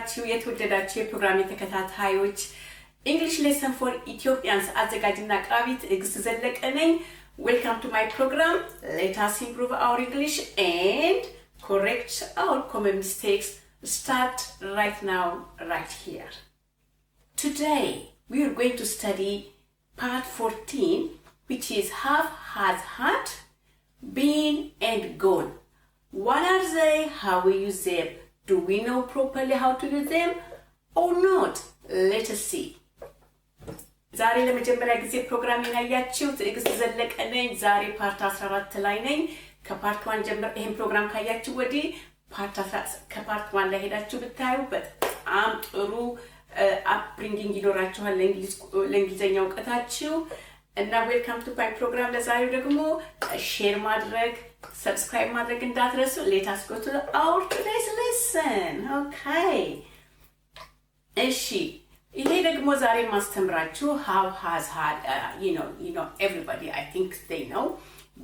የተከበራችሁ የተወደዳችሁ የፕሮግራም ተከታታዮች English lesson for Ethiopians አዘጋጅና አቅራቢ ትዕግስት ዘለቀ ነኝ። Welcome to my program. Let us improve our English and correct our common mistakes. Start right now, right here. Today we are going to study part 14, which is have, has, had, been and gone. What are they? How we use them? Do we know properly how to use them or not? Let us see. ዛሬ ለመጀመሪያ ጊዜ ፕሮግራሜን ያያችሁ ትዕግስት ዘለቀ ነኝ። ዛሬ ፓርት 14 ላይ ነኝ። ከፓርት 1 ጀምሮ ይሄን ፕሮግራም ካያችሁ ወዲህ ከፓርት 1 ላይ ሄዳችሁ ብታዩ በጣም ጥሩ አፕብሪንጊንግ ይኖራችኋል ለእንግሊዘኛ እውቀታችሁ እና ዌልካም ቱ ማይ ፕሮግራም። ለዛሬው ደግሞ ሼር ማድረግ ሰብስክራይብ ማድረግ እንዳትረሱ። Let us go to our today's lesson. Okay. እሺ ይሄ ደግሞ ዛሬ ማስተምራችሁ have, has, had, you know everybody I think they know.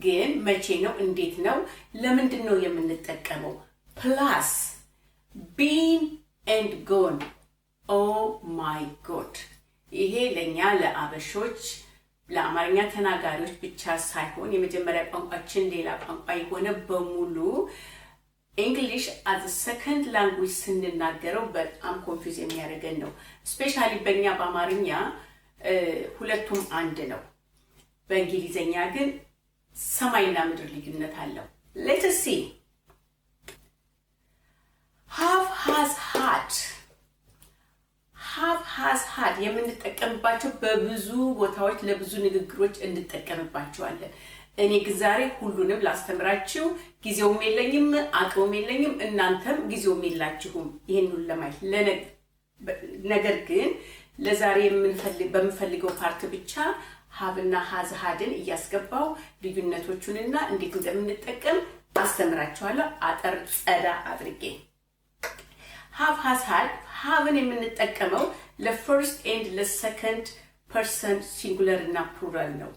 ግን መቼ ነው እንዴት ነው ለምንድን ነው የምንጠቀመው? plus been and gone. Oh my god. ይሄ ለኛ ለአበሾች ለአማርኛ ተናጋሪዎች ብቻ ሳይሆን የመጀመሪያ ቋንቋችን ሌላ ቋንቋ የሆነ በሙሉ English as a second language ስንናገረው በጣም ኮንፊውዝ የሚያደርገን ነው። ስፔሻሊ በእኛ በአማርኛ ሁለቱም አንድ ነው። በእንግሊዘኛ ግን ሰማይና ምድር ልዩነት አለው። Let us see. Have, has, had. Have, has, had የምንጠቀምባቸው በብዙ ቦታዎች ለብዙ ንግግሮች እንጠቀምባቸዋለን። እኔ ዛሬ ሁሉንም ላስተምራችሁ ጊዜውም የለኝም አቅሙም የለኝም እናንተም ጊዜውም የላችሁም ይሄንን ለማየት ነገር ግን ለዛሬ በመፈልገው ፓርት ብቻ ሀብና ሀዝ ሀድን እያስገባው ልዩነቶቹንና እንዴት እንደምንጠቀም አስተምራችኋለሁ አጠር ጸዳ አድርጌ። have, has, had haveን የምንጠቀመው ለፈርስት ኤንድ ለሰከንድ ፐርሰን ሲንጉለር እና ፕሉራል ነው።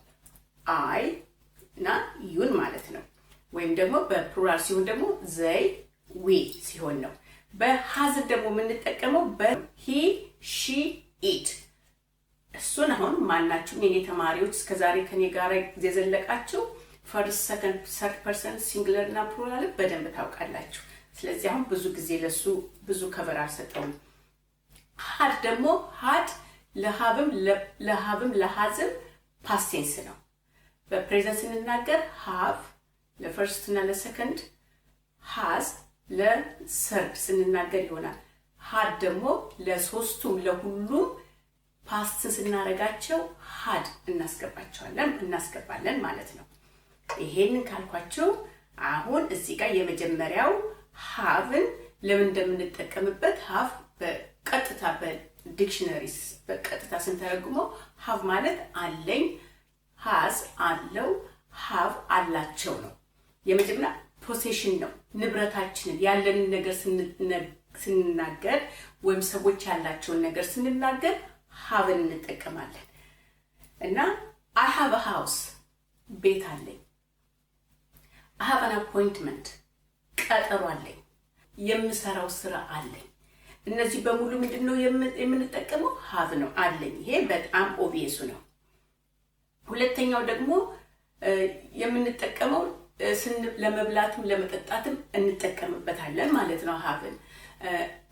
አይ እና ዩን ማለት ነው። ወይም ደግሞ በፕሉራል ሲሆን ደግሞ they we ሲሆን ነው። በሃዝ ደግሞ የምንጠቀመው he she it። እሱን አሁን ማናችሁም የኔ ተማሪዎች እስከዛሬ ከኔ ጋር የዘለቃችሁ ፈርስት ሰከንድ ሰርድ ፐርሰን ሲንጉለር እና ፕሉራል በደንብ ታውቃላችሁ። ስለዚህ አሁን ብዙ ጊዜ ለሱ ብዙ ከቨር አልሰጠውም። had ደግሞ had ለሃብም ለሃዝም ፓስት ቴንስ ነው። በፕሬዘንት ስንናገር have ለፈርስት እና ለሰከንድ has ለሰርድ ስንናገር ይሆናል። had ደግሞ ለሶስቱም ለሁሉም ፓስት ስናረጋቸው had እናስገባለን ማለት ነው። ይሄንን ካልኳችሁ አሁን እዚህ ጋር የመጀመሪያው haveን ለምን እንደምንጠቀምበት have በቀጥታ በዲክሽነሪስ በቀጥታ ስንተረጉመው have ማለት አለኝ has አለው have አላቸው ነው። የመጀመሪያ ፖሴሽን ነው። ንብረታችንን ያለንን ነገር ስንናገር ወይም ሰዎች ያላቸውን ነገር ስንናገር haveን እንጠቀማለን እና I have a house ቤት አለኝ። I have an appointment ቀጠሮ አለኝ። የምሰራው ስራ አለኝ። እነዚህ በሙሉ ምንድነው የምንጠቀመው have ነው አለኝ። ይሄ በጣም ኦብቪየስ ነው። ሁለተኛው ደግሞ የምንጠቀመው ለመብላትም ለመጠጣትም እንጠቀምበታለን ማለት ነው። haveን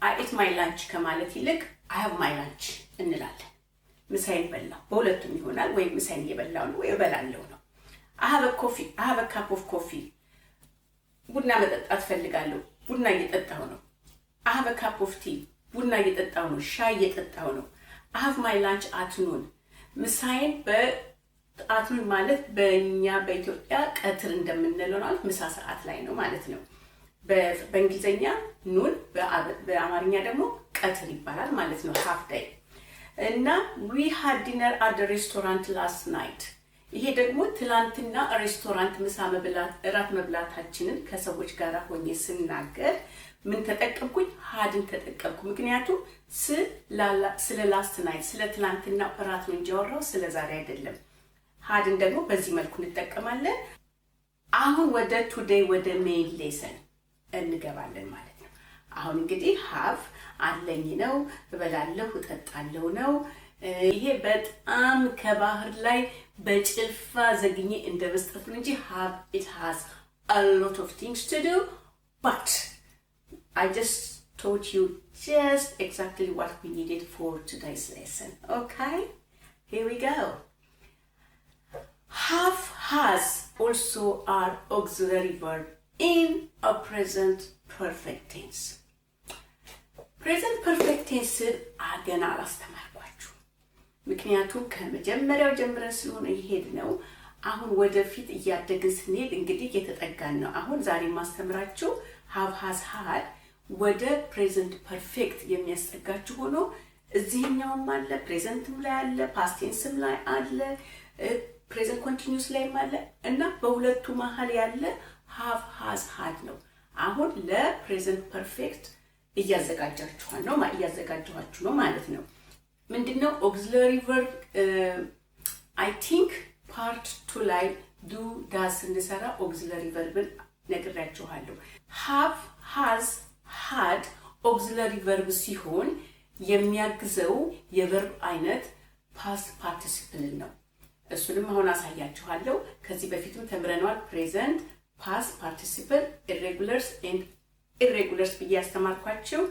I eat my lunch ከማለት ይልቅ I have my lunch እንላለን። ምሳዬን በላው በሁለቱም ይሆናል ወይ ምሳዬን እየበላው ነው ወይ እበላለሁ ነው። I have a coffee I have a cup of coffee ቡና መጠጣት ፈልጋለሁ ቡና እየጠጣሁ ነው። I have a cup of tea ቡና እየጠጣሁ ነው ሻይ እየጠጣሁ ነው። I have my lunch at noon ምሳዬን በአትኑን ማለት በእኛ በኢትዮጵያ ቀትር እንደምንለው ነው ምሳ ሰዓት ላይ ነው ማለት ነው። በእንግሊዘኛ ኑን በአማርኛ ደግሞ ቀትር ይባላል ማለት ነው half day። እና we had dinner at the restaurant last night ይሄ ደግሞ ትላንትና ሬስቶራንት ምሳ እራት መብላታችንን ከሰዎች ጋር ሆኜ ስናገር ምን ተጠቀምኩኝ? hadን ተጠቀምኩ። ምክንያቱም ስለ last night ስለ ትላንትና እራት ነው እንጂ ያወራው ስለ ዛሬ አይደለም። hadን ደግሞ በዚህ መልኩ እንጠቀማለን። አሁን ወደ today ወደ main lesson እንገባለን ማለት ነው። አሁን እንግዲህ have አለኝ ነው፣ እበላለሁ እጠጣለሁ ነው። ይሄ በጣም ከባህር ላይ በጭልፋ ዘግኜ እንደ መስጠት ነው እንጂ it has a lot of things to do, but I just taught you just exactly what we needed for today's lesson. Okay, here we go. Have, has also are auxiliary verb in a present perfect tense. Present perfect tense ገና አላስተማርኳችሁ፣ ምክንያቱም ከመጀመሪያው ጀምረን ስለሆነ ይሄድ ነው። አሁን ወደፊት እያደግን ስንሄድ እንግዲህ እየተጠጋን ነው። አሁን ዛሬ ማስተምራችሁ have, has, had ወደ ፕሬዘንት ፐርፌክት የሚያስጠጋችሁ ሆኖ እዚህኛውም አለ፣ ፕሬዘንትም ላይ አለ፣ ፓስት ቴንስም ላይ አለ፣ ፕሬዘንት ኮንቲኒዩስ ላይም አለ እና በሁለቱ መሀል ያለ have, has, had ነው። አሁን ለፕሬዘንት ፐርፌክት እያዘጋጃችሁ ነው ማለት ነው። ምንድነው auxiliary verb? I think part 2 ላይ do does እንሰራ auxiliary verbን ነግራችኋለሁ። have, has, had auxiliary verb ሲሆን የሚያግዘው የቨርብ አይነት past participle ነው። እሱንም አሁን አሳያችኋለሁ። ከዚህ በፊትም ተምረናል። present, past participle, irregulars and irregulars ብዬ ያስተማርኳችሁ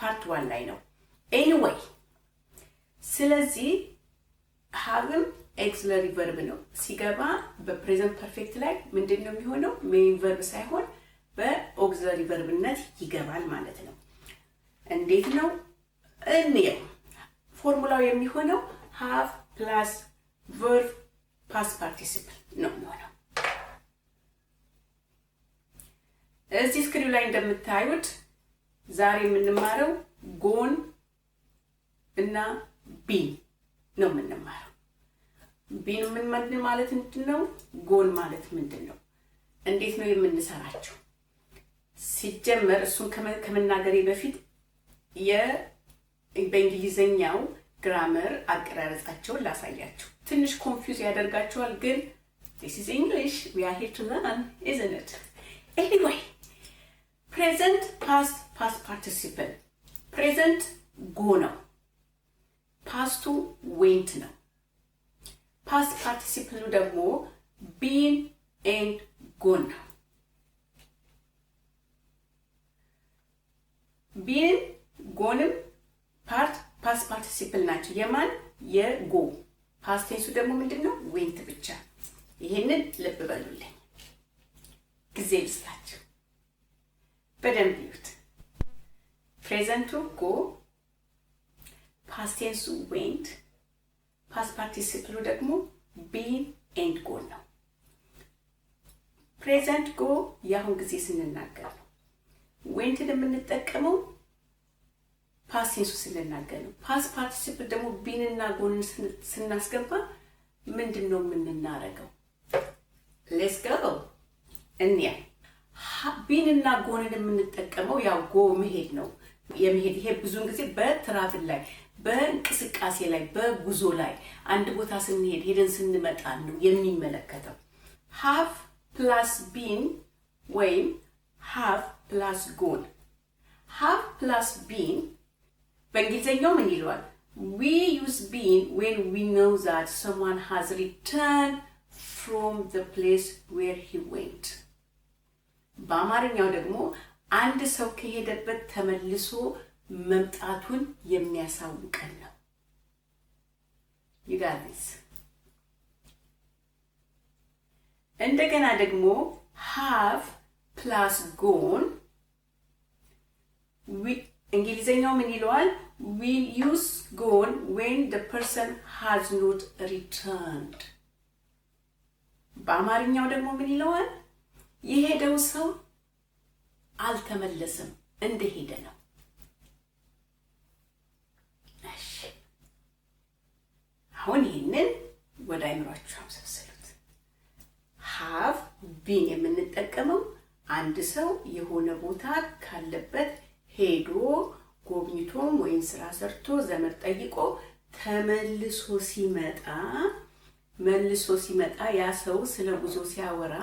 part 1 ላይ ነው። anyway ስለዚህ haveም auxiliary verb ነው። ሲገባ በፕሬዘንት ፐርፌክት ላይ ምንድነው የሚሆነው? ሜይን verb ሳይሆን በauxiliary verbነት ይገባል ማለት ነው። እንዴት ነው? እንየው። ፎርሙላው የሚሆነው have plus verb past participle ነው የሚሆነው። እዚህ ስክሪኑ ላይ እንደምታዩት ዛሬ የምንማረው ጎን እና ቢን ነው የምንማረው። ቢን ምን ማለት ምንድነው? ጎን ማለት ምንድነው? እንዴት ነው የምንሰራቸው? ሲጀመር እሱን ከመናገሬ በፊት በእንግሊዘኛው ግራመር አቀራረጻቸውን ላሳያችሁ። ትንሽ ኮንፊውዝ ያደርጋቸዋል፣ ግን this is English, we are here to learn, isn't it? Anyway, present past participle. present go ነው፣ ፓስቱ went ነው። past participle ደግሞ been and gone ነው። been ጎንም past participle ናቸው። የማን? የጎ። past tense ደግሞ ምንድነው? went ብቻ። ይሄንን ልብ በሉልኝ፣ ጊዜ ልስጣችሁ፣ በደንብ ይዩት። ፕሬዘንቱ ጎ፣ past tense went፣ past participle ደግሞ been and gone ነው። ፕሬዘንት ጎ ያሁን ጊዜ ስንናገር ነው። went የምንጠቀመው past tense ስንናገር ነው። past participle ደግሞ been እና gone ስናስገባ ምንድነው የምንናረገው? let's go እንያ been እና gone የምንጠቀመው ያው go መሄድ ነው። የመሄድ ይሄ ብዙውን ጊዜ በትራቭል ላይ፣ በእንቅስቃሴ ላይ፣ በጉዞ ላይ አንድ ቦታ ስንሄድ ሄደን ስንመጣ ነው የሚመለከተው። have plus been ወይም have plus gone። have plus been በእንግሊዘኛው ምን ይለዋል? we use been when we know that someone has returned from the place where he went። በአማርኛው ደግሞ አንድ ሰው ከሄደበት ተመልሶ መምጣቱን የሚያሳውቀን ነው። you got this። እንደገና ደግሞ have plus gone እንግሊዘኛው ምን ይለዋል? we use gone when the person has not returned። በአማርኛው ደግሞ ምን ይለዋል? የሄደው ሰው አልተመለሰም፣ እንደሄደ ነው። እሺ አሁን ይሄንን ወደ አይምሯችሁ አምሰልስሉት። have been የምንጠቀመው አንድ ሰው የሆነ ቦታ ካለበት ሄዶ ጎብኝቶም ወይም ስራ ሰርቶ ዘመድ ጠይቆ ተመልሶ ሲመጣ ያ ሰው ስለ ጉዞ ሲያወራ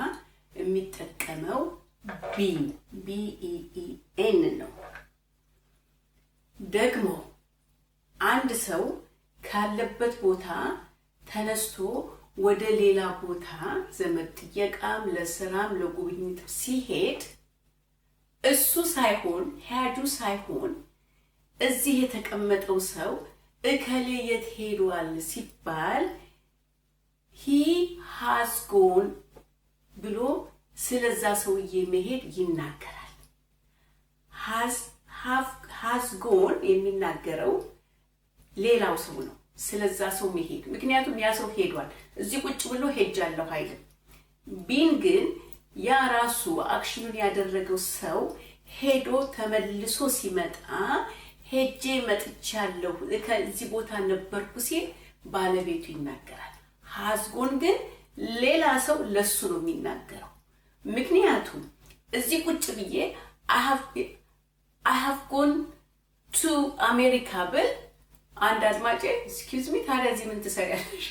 የሚጠቀመው been ነው። ደግሞ አንድ ሰው ካለበት ቦታ ተነስቶ ወደ ሌላ ቦታ ዘመድ ጥየቃም ለስራም ለጉብኝት ሲሄድ እሱ ሳይሆን ሄዱ ሳይሆን እዚህ የተቀመጠው ሰው እከሌ የት ሄዷል ሲባል he has gone ብሎ ስለዛ ሰውዬ መሄድ ይናገራል። has gone የሚናገረው ሌላው ሰው ነው ስለዛ ሰው መሄድ። ምክንያቱም ያ ሰው ሄዷል። እዚህ ቁጭ ብሎ ሄጃለሁ አይልም። ቢን ግን ያ ራሱ አክሽኑን ያደረገው ሰው ሄዶ ተመልሶ ሲመጣ ሄጄ መጥቻለሁ ከዚህ ቦታ ነበርኩ ሲል ባለቤቱ ይናገራል። has gone ግን ሌላ ሰው ለሱ ነው የሚናገረው። ምክንያቱም እዚህ ቁጭ ብዬ I have gone to America ብል አንድ አድማጬ excuse me ታዲያ እዚህ ምን ትሰሪያለሽ?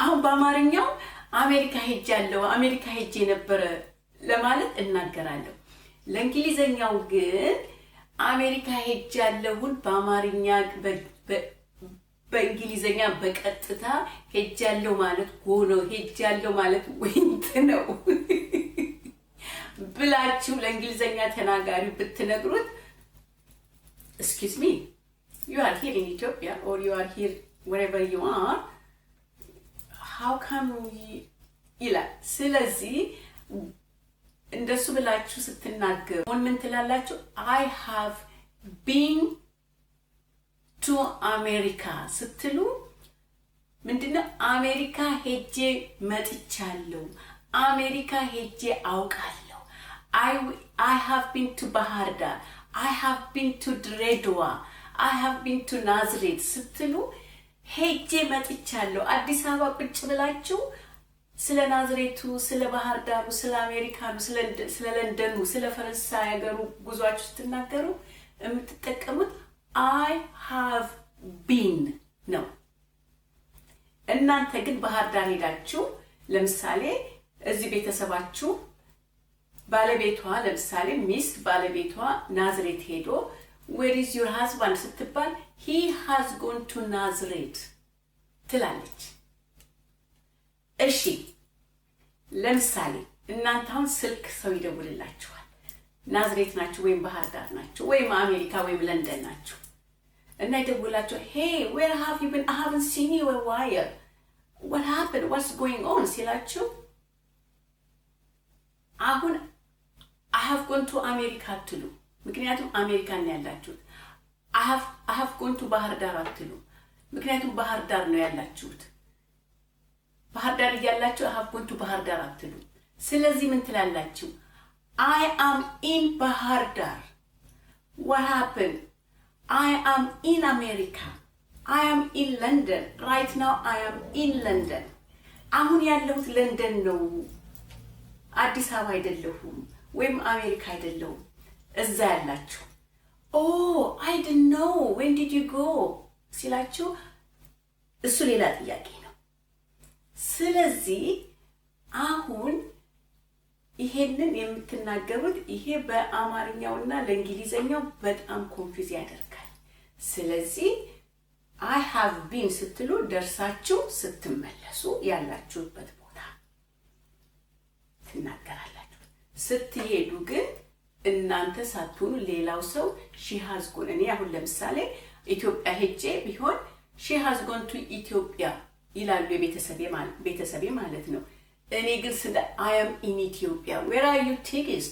አሁን በአማርኛው አሜሪካ ሄጄ ነበር ለማለት እናገራለሁ። ለእንግሊዘኛው ግን አሜሪካ ሄጃለሁን በአማርኛ በእንግሊዘኛ በቀጥታ ሄጃለሁ ማለት ጎኖ ሄጃለሁ ማለት ወይንት ነው ብላችሁ ለእንግሊዘኛ ተናጋሪው ብትነግሩት excuse me you are here in Ethiopia or you are here wherever you are how come ይላል። ስለዚህ እንደሱ ብላችሁ ስትናገሩ ምን ትላላችሁ? I have been to America ስትሉ ምንድነው? አሜሪካ ሄጄ መጥቻለሁ፣ አሜሪካ ሄጄ አውቃለሁ። I have been to ባህር ዳር I have been to ድሬዳዋ I have been to ናዝሬት ስትሉ ሄጄ መጥቻለሁ። አዲስ አበባ ቁጭ ብላችሁ ስለ ናዝሬቱ፣ ስለ ባህር ዳሩ፣ ስለ አሜሪካኑ፣ ስለ ለንደኑ፣ ስለ ፈረንሳይ ሀገሩ ጉዟችሁ ስትናገሩ የምትጠቀሙት I have been ነው። እናንተ ግን ባህር ዳር ሄዳችሁ ለምሳሌ እዚህ ቤተሰባችሁ ባለቤቷ ለምሳሌ ሚስት ባለቤቷ ናዝሬት ሄዶ where is your husband ስትባል he has gone to ናዝሬት ትላለች። እሺ ለምሳሌ እናንተ አሁን ስልክ ሰው ይደውልላችኋል። ናዝሬት ናችሁ ወይም ባህር ዳር ናችሁ ወይም አሜሪካ ወይም ለንደን ናችሁ እና ይደውላችሁ hey where have you been I haven't seen you in a while what happened what's going on ሲላችሁ አሁን I have gone to America አትሉ። ምክንያቱም አሜሪካ ነው ያላችሁት። I have gone to ባህር ዳር አትሉ። ምክንያቱም ባህር ዳር ነው ያላችሁት። ባህር ዳር እያላችሁ I have gone to ባህር ዳር አትሉ። ስለዚህ ምን ትላላችሁ? I am in ባህር ዳር what happened I am in America I am in London right now I am in London አሁን ያለሁት ለንደን ነው አዲስ አበባ አይደለሁም ወይም አሜሪካ አይደለሁም እዛ ያላችሁ oh I didn't know when did you go ሲላችሁ እሱ ሌላ ጥያቄ ነው። ስለዚህ አሁን ይሄንን የምትናገሩት ይሄ በአማርኛውና ለእንግሊዘኛው በጣም ኮንፊውዝ ያደርጋል። ስለዚህ I have been ስትሉ ደርሳችሁ ስትመለሱ ያላችሁበት ቦታ ትናገራላችሁ። ስትሄዱ ግን እናንተ ሳትሆኑ ሌላው ሰው she has gone እኔ አሁን ለምሳሌ ኢትዮጵያ ሄጄ ቢሆን she has gone to ኢትዮጵያ ይላሉ ቤተሰቤ ማለት ነው። እኔ ግን ስለ I am in Ethiopia where are you tickets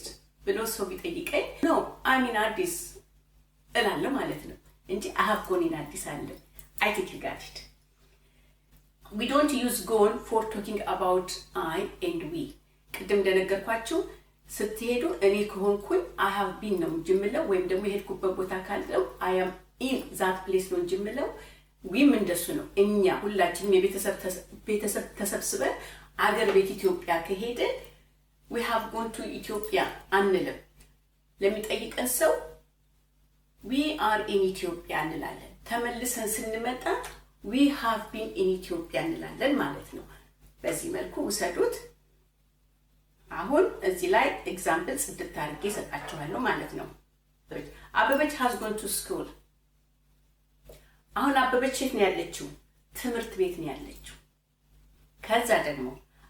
ብሎ ሰው ቢጠይቀኝ no I'm in አዲስ እላለሁ ማለት ነው እንጂ I have gone in አዲስ አለ I think you got it. We don't use gone for talking about I and we ቅድም እንደነገርኳችሁ ስትሄዱ እኔ ከሆንኩኝ I have been ነው ጅምለው ወይም ደግሞ የሄድኩበት ቦታ ካለው I am in that place ነው ጅምለው ዊም እንደሱ ነው። እኛ ሁላችንም የቤተሰብ ተሰብስበን አገር ቤት ኢትዮጵያ ከሄድን we have gone to ኢትዮጵያ አንልም። ለሚጠይቀን ሰው we are in ኢትዮጵያ እንላለን። ተመልሰን ስንመጣ we have been in ኢትዮጵያ እንላለን ማለት ነው። በዚህ መልኩ ውሰዱት። አሁን እዚህ ላይ ኤግዛምፕል ጽድት አድርጌ ሰጣችኋለሁ ማለት ነው። አበበች has gone to school። አሁን አበበች የት ነው ያለችው? ትምህርት ቤት ነው ያለችው። ከዛ ደግሞ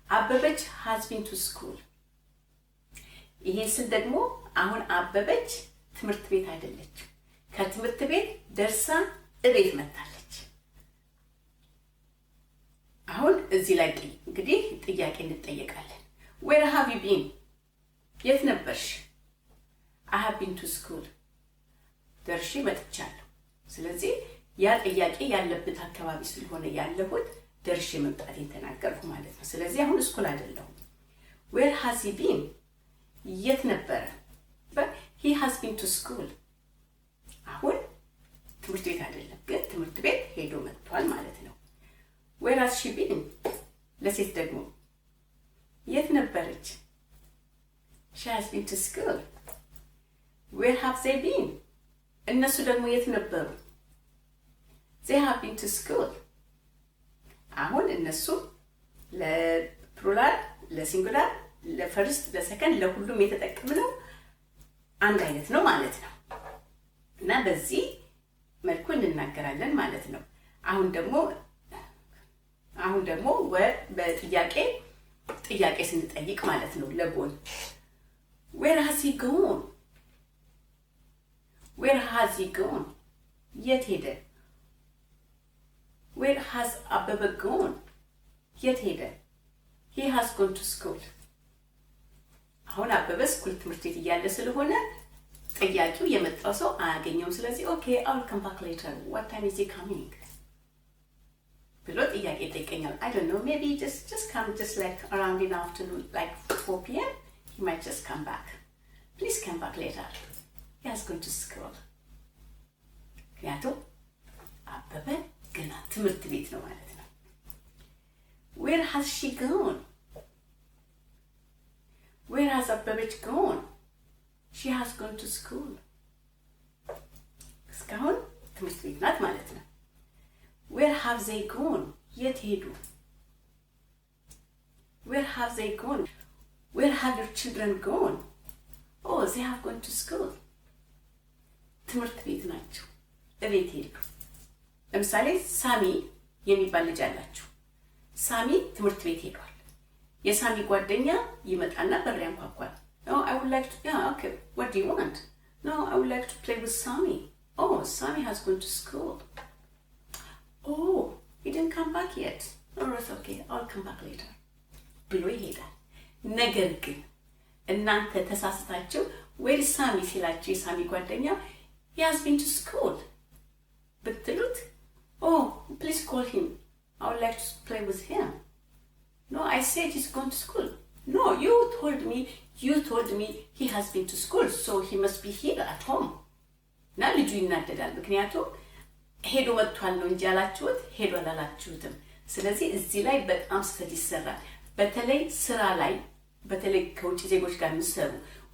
አበበች has been to school። ይሄን ስል ደግሞ አሁን አበበች ትምህርት ቤት አይደለችም። ከትምህርት ቤት ደርሳ እቤት መጣለች። አሁን እዚህ ላይ እንግዲህ ጥያቄ እንጠየቃለን። where have you been? የት ነበርሽ? I have been to school። ደርሼ መጥቻለሁ። ስለዚህ ያ ጥያቄ ያለበት አካባቢ ስለሆነ ያለሁት ደርሼ መምጣቴን ተናገርኩ ማለት ነው። ስለዚህ አሁን ስኩል አይደለሁም። where has he been? የት ነበረ? he has been to school። አሁን ትምህርት ቤት አይደለም ግን ትምህርት ቤት ሄዶ መጥቷል ማለት ነው። where has she been? ለሴት ደግሞ የት ነበረች? she has been to school። where have they been? እነሱ ደግሞ የት ነበሩ? they have been to school። አሁን እነሱ ለፕሉራል፣ ለሲንጉላር፣ ለፈርስት፣ ለሰከንድ ለሁሉም የተጠቀምነው አንድ አይነት ነው ማለት ነው እና በዚህ መልኩ እንናገራለን ማለት ነው። አሁን ደግሞ ጥያቄ ስንጠይቅ ማለት ነው ለጎን where has he gone? where has he gone? የት ሄደ? where has አበበ gone? የት ሄደ? he has gone to school። አሁን አበበ ስኩል ትምህርት ቤት እያለ ስለሆነ ጥያቄው የመጣው ሰው አያገኘውም። ስለዚህ okay, I'll come back later. what time is he coming? ብሎ ጥያቄ ይጠይቀኛል። I don't know, maybe just come just like around in the afternoon, like 4 p.m. he might just come back. Please come back later. he has gone to school። ምክንያቱም አበበ ገና ትምህርት ቤት ነው ማለት ነው። where has she gone? where has አበበች gone? she has gone to school። እስካሁን ትምህርት ቤት ናት ማለት ነው። where have they gone? የት ሄዱ? where have they gone? where have your children gone? oh, they have gone to school። ትምህርት ቤት ናቸው፣ እቤት ሄዱ። ለምሳሌ ሳሚ የሚባል ልጅ አላችሁ። ሳሚ ትምህርት ቤት ሄዷል። የሳሚ ጓደኛ ይመጣና በር ያንኳኳል። no, I would like to, yeah, okay, what do you want? no, I would like to play with Sami. oh, Sami has gone to school. oh, he didn't come back yet. oh, it's okay, I'll come back later ብሎ ይሄዳል። ነገር ግን እናንተ ተሳስታችሁ where is Sami ሲላችሁ የሳሚ ጓደኛ he has been to school ብትሉት oh, please call him, I would like to play with him. no, I said he's gone to school. no, you told me he has been to school, so he must be here at home። እና ልጁ ይናደዳል። ምክንያቱም ሄዶ መጥቷል ነው እንጂ ያላችሁት ሄዶ አላላችሁትም። ስለዚህ እዚህ ላይ በጣም ስህተት ይሰራል። በተለይ ስራ ላይ በተለይ ከውጭ ዜጎች ጋር የምትሰሩ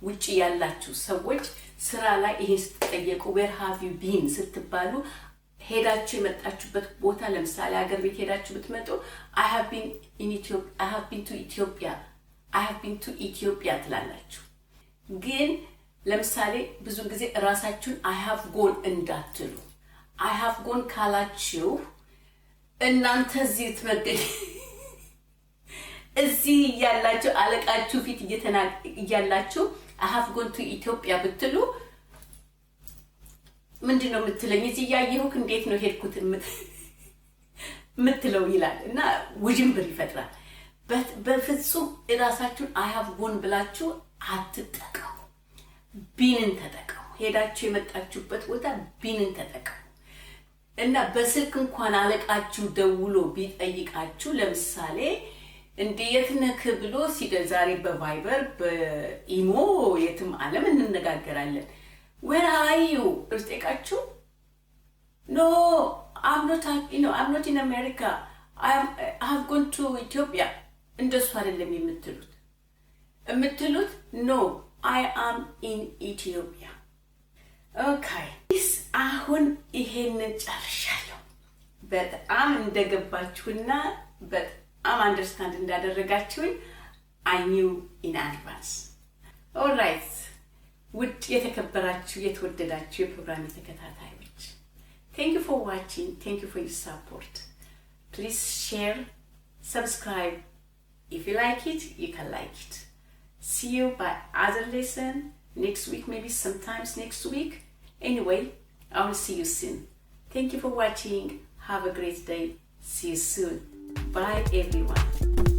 ውጭ ያላችሁ ሰዎች ስራ ላይ ይሄ ስትጠየቁ where have you been ስትባሉ ሄዳችሁ የመጣችሁበት ቦታ ለምሳሌ ሀገር ቤት ሄዳችሁ ብትመጡ I have been to Ethiopia ትላላችሁ። ግን ለምሳሌ ብዙ ጊዜ ራሳችሁን I have gone እንዳትሉ። I have gone ካላችሁ እናንተ እዚህ ያላችሁ አለቃችሁ ፊት እያላችሁ I have gone to Ethiopia ብትሉ ምንድነው የምትለኝ? እዚህ ያየሁክ እንዴት ነው ሄድኩት የምትለው ይላል እና ውጅንብር ይፈጥራል። በፍጹም እራሳችሁን I have gone ብላችሁ አትጠቀሙ። ቢንን ተጠቀሙ። ሄዳችሁ የመጣችሁበት ቦታ ቢንን ተጠቀሙ እና በስልክ እንኳን አለቃችሁ ደውሎ ቢጠይቃችሁ ለምሳሌ እንዴት ነህ ብሎ ዛሬ በቫይበር በኢሞ የትም ዓለም እንነጋገራለን። where are you እርጤቃችሁ no, I'm not in America, I have gone to Ethiopia እንደሱ አይደለም የምትሉት no, I am in Ethiopia። okay, አሁን ይሄንን ጨርሻለሁ። በጣም እንደገባችሁና በጣም አንደርስታንድ እንዳደረጋችሁኝ I knew in advance። all right, ውድ የተከበራችሁ የተወደዳችሁ የፕሮግራም ተከታታዮች thank you for watching, thank you for your support. Please share, subscribe. If you like it, you can like it. See you by other lesson next week, maybe sometimes next week. Anyway, I will see you soon. Thank you for watching. Have a great day. See you soon. Bye everyone.